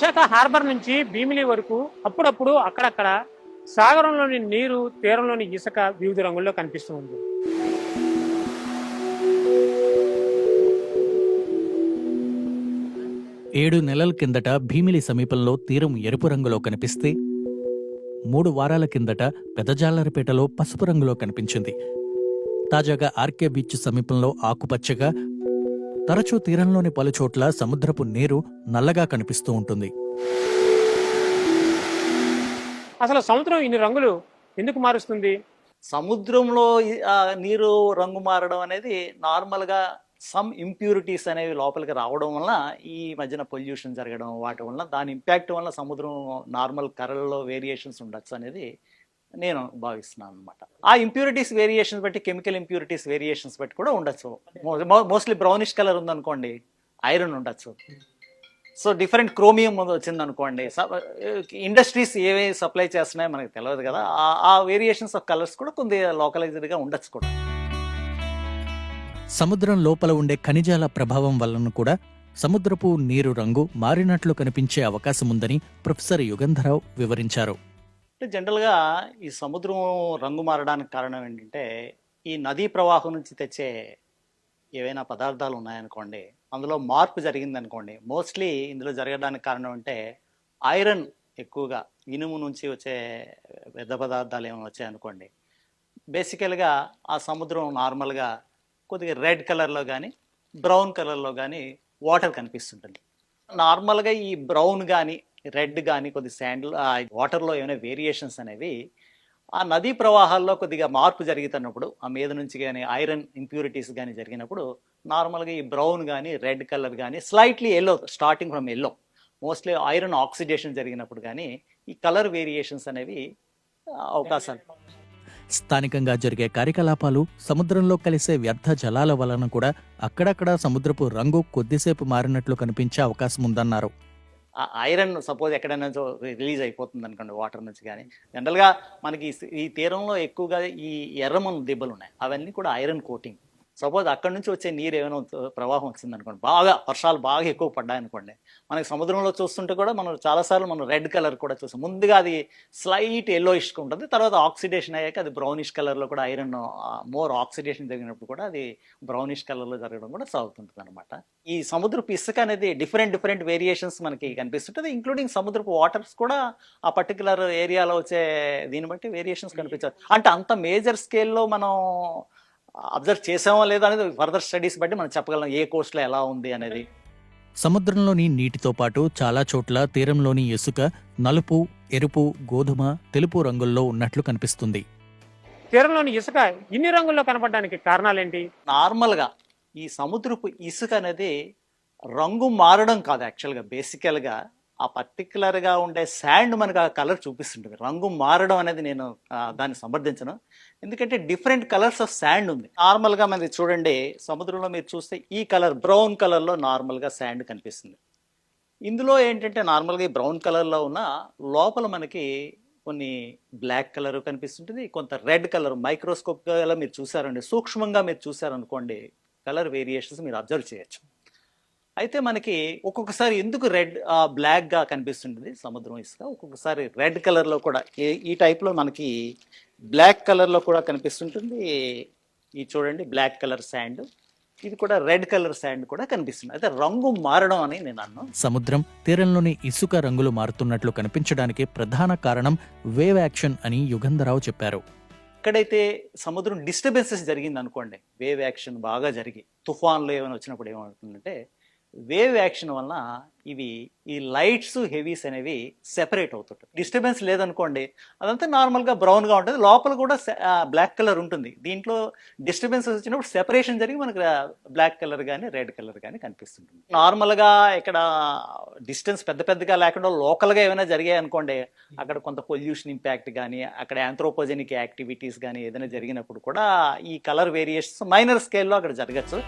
Visakha harbour నుంచి భీమిలి వరకు అప్పుడప్పుడు అక్కడక్కడ సాగరంలోని నీరు, తీరంలోని ఇసుక వివిధ రంగుల్లో కనిపిస్తూ ఉంది. 7 నెలల కిందట భీమిలి సమీపంలో తీరం ఎరుపు రంగులో కనిపిస్తే 3 వారాల కిందట పెదజాలరిపేటలో పసుపు రంగులో కనిపించింది. తాజాగా ఆర్కే బీచ్ సమీపంలో ఆకుపచ్చగా, తరచూ తీరంలోని పలుచోట్ల సముద్రపు నీరు నల్లగా కనిపిస్తూ ఉంటుంది. అసలు సముద్రం ఇన్ని రంగులు ఎందుకు మారుస్తుంది? సముద్రంలో నీరు రంగు మారడం అనేది నార్మల్గా సమ్ ఇంప్యూరిటీస్ అనేవి లోపలికి రావడం వల్ల ఈ మధ్యన పొల్యూషన్ జరగడం వాటి వల్ల దాని ఇంపాక్ట్ వల్ల సముద్రం నార్మల్ కలర్లో వేరియేషన్స్ ఉండొచ్చు అనేది నేను భావిస్తున్నాను అనమాట. ఆ ఇంప్యూరిటీస్ వేరియేషన్స్ బట్టి, కెమికల్ ఇంప్యూరిటీస్ వేరియేషన్స్ బట్టి కూడా ఉండొచ్చు. మోస్ట్లీ బ్రౌనిష్ కలర్ ఉందనుకోండి, ఐరన్ ఉండొచ్చు. సో డిఫరెంట్ క్రోమియం వచ్చింది అనుకోండి, ఇండస్ట్రీస్ ఏవే సప్లై చేస్తున్నాయో మనకు తెలియదు కదా, ఆ వేరియేషన్స్ ఆఫ్ కలర్స్ కూడా కొంత లోకలైజ్డ్గా ఉండొచ్చు కూడా. సముద్రం లోపల ఉండే ఖనిజాల ప్రభావం వలన కూడా సముద్రపు నీరు రంగు మారినట్లు కనిపించే అవకాశం ఉందని ప్రొఫెసర్ యుగంధరావు వివరించారు. జనరల్గా ఈ సముద్రం రంగు మారడానికి కారణం ఏంటంటే, ఈ నదీ ప్రవాహం నుంచి తెచ్చే ఏవైనా పదార్థాలు ఉన్నాయనుకోండి, అందులో మార్పు జరిగిందనుకోండి. మోస్ట్లీ ఇందులో జరగడానికి కారణం అంటే ఐరన్ ఎక్కువగా, ఇనుము నుంచి వచ్చే వ్యర్థ పదార్థాలు ఏమైనా వచ్చాయనుకోండి, బేసికల్గా ఆ సముద్రం నార్మల్గా కొద్దిగా రెడ్ కలర్లో కానీ బ్రౌన్ కలర్లో కానీ వాటర్ కనిపిస్తుంటుంది. నార్మల్గా ఈ బ్రౌన్ కానీ రెడ్ కానీ కొద్ది శాండిల్ వాటర్లో ఏమైనా వేరియేషన్స్ అనేవి ఆ నదీ ప్రవాహాల్లో కొద్దిగా మార్పు జరుగుతున్నప్పుడు, ఆ మీద నుంచి కానీ ఐరన్ ఇంప్యూరిటీస్ కానీ జరిగినప్పుడు నార్మల్గా ఈ బ్రౌన్ కానీ రెడ్ కలర్ కానీ slightly yellow, starting from yellow, mostly iron oxidation జరిగినప్పుడు కానీ ఈ కలర్ వేరియేషన్స్ అనేవి అవకాశాలు. స్థానికంగా జరిగే కార్యకలాపాలు, సముద్రంలో కలిసే వ్యర్థ జలాల వలన కూడా అక్కడక్కడ సముద్రపు రంగు కొద్దిసేపు మారినట్లు కనిపించే అవకాశం ఉందన్నారు. ఐరన్ సపోజ్ ఎక్కడైనా రిలీజ్ అయిపోతుంది అనుకోండి వాటర్ నుంచి కానీ, జనరల్గా మనకి ఈ తీరంలో ఎక్కువగా ఈ ఎర్రమన్ను దిబ్బలు ఉన్నాయి, అవన్నీ కూడా ఐరన్ కోటింగ్. సపోజ్ అక్కడి నుంచి వచ్చే నీరు ఏమైనా ప్రవాహం వచ్చింది అనుకోండి, బాగా వర్షాలు బాగా ఎక్కువ పడ్డాయనుకోండి, మనకి సముద్రంలో చూస్తుంటే కూడా మనం చాలాసార్లు మనం రెడ్ కలర్ కూడా చూస్తాం. ముందుగా అది స్లైట్ ఎల్లోయిష్గా ఉంటుంది, తర్వాత ఆక్సిడేషన్ అయ్యాక అది బ్రౌనిష్ కలర్లో కూడా, ఐరన్ మోర్ ఆక్సిడేషన్ జరిగినప్పుడు కూడా అది బ్రౌనిష్ కలర్లో జరగడం కూడా సాగుతుంటుంది అనమాట. ఈ సముద్రపు ఇసుక అనేది డిఫరెంట్ వేరియేషన్స్ మనకి కనిపిస్తుంటుంది, ఇంక్లూడింగ్ సముద్రపు వాటర్స్ కూడా ఆ పర్టికులర్ ఏరియాలో వచ్చే దీన్ని బట్టి వేరియేషన్స్ కనిపించారు. అంటే అంత మేజర్ స్కేల్లో మనం అబ్జర్వ్ చేసామో లేదా అనేది ఫర్దర్ స్టడీస్ బట్టి మనం చెప్పగలం ఏ కోస్ట్లో ఎలా ఉంది అనేది. సముద్రంలోని నీటితో పాటు చాలా చోట్ల తీరంలోని ఇసుక నలుపు, ఎరుపు, గోధుమ, తెలుపు రంగుల్లో ఉన్నట్లు కనిపిస్తుంది. తీరంలోని ఇసుక ఇన్ని రంగుల్లో కనపడడానికి కారణాలేంటి? నార్మల్గా ఈ సముద్రపు ఇసుక అనేది రంగు మారడం కాదు, యాక్చువల్గా బేసికల్గా ఆ పర్టికులర్గా ఉండే శాండ్ మనకు ఆ కలర్ చూపిస్తుంటుంది. రంగు మారడం అనేది నేను దాన్ని సమర్థించను, ఎందుకంటే డిఫరెంట్ కలర్స్ ఆఫ్ శాండ్ ఉంది. నార్మల్గా మనది చూడండి, సముద్రంలో మీరు చూస్తే ఈ కలర్ బ్రౌన్ కలర్లో నార్మల్గా శాండ్ కనిపిస్తుంది. ఇందులో ఏంటంటే నార్మల్గా ఈ బ్రౌన్ కలర్లో ఉన్న లోపల మనకి కొన్ని బ్లాక్ కలర్ కనిపిస్తుంటుంది, కొంత రెడ్ కలర్ మైక్రోస్కోప్గా మీరు చూసారండి, సూక్ష్మంగా మీరు చూసారనుకోండి, కలర్ వేరియేషన్స్ మీరు అబ్జర్వ్ చేయొచ్చు. అయితే మనకి ఒక్కొక్కసారి ఎందుకు రెడ్ బ్లాక్గా కనిపిస్తుంటుంది సముద్రం ఇసుక, ఒక్కొక్కసారి రెడ్ కలర్లో కూడా, ఈ టైప్లో మనకి బ్లాక్ కలర్లో కూడా కనిపిస్తుంటుంది. ఈ చూడండి బ్లాక్ కలర్ శాండ్, ఇది కూడా రెడ్ కలర్ శాండ్ కూడా కనిపిస్తుంది. అయితే రంగు మారడం అని నేను అన్నాను. సముద్రం తీరంలోని ఇసుక రంగులు మారుతున్నట్లు కనిపించడానికి ప్రధాన కారణం వేవ్ యాక్షన్ అని యుగంధరావు చెప్పారు. ఎక్కడైతే సముద్రం డిస్టర్బెన్సెస్ జరిగింది అనుకోండి, వేవ్ యాక్షన్ బాగా జరిగి తుఫాన్లు ఏమైనా వచ్చినప్పుడు ఏమవుతుందంటే, వేవ్ యాక్షన్ వలన ఇవి ఈ లైట్స్ హెవీస్ అనేవి సెపరేట్ అవుతుంటాయి. డిస్టర్బెన్స్ లేదనుకోండి, అదంతా నార్మల్గా బ్రౌన్గా ఉంటుంది, లోపల కూడా బ్లాక్ కలర్ ఉంటుంది. దీంట్లో డిస్టర్బెన్సెస్ వచ్చినప్పుడు సెపరేషన్ జరిగి మనకు బ్లాక్ కలర్ కానీ రెడ్ కలర్ కానీ కనిపిస్తుంటుంది. నార్మల్గా ఇక్కడ డిస్టెన్స్ పెద్దగా లేకుండా లోకల్గా ఏమైనా జరిగాయి అనుకోండి, అక్కడ కొంత పొల్యూషన్ ఇంపాక్ట్ కానీ, అక్కడ యాంథ్రోపోజెనిక్ యాక్టివిటీస్ కానీ ఏదైనా జరిగినప్పుడు కూడా ఈ కలర్ వేరియేషన్స్ మైనర్ స్కేల్లో అక్కడ జరగచ్చు.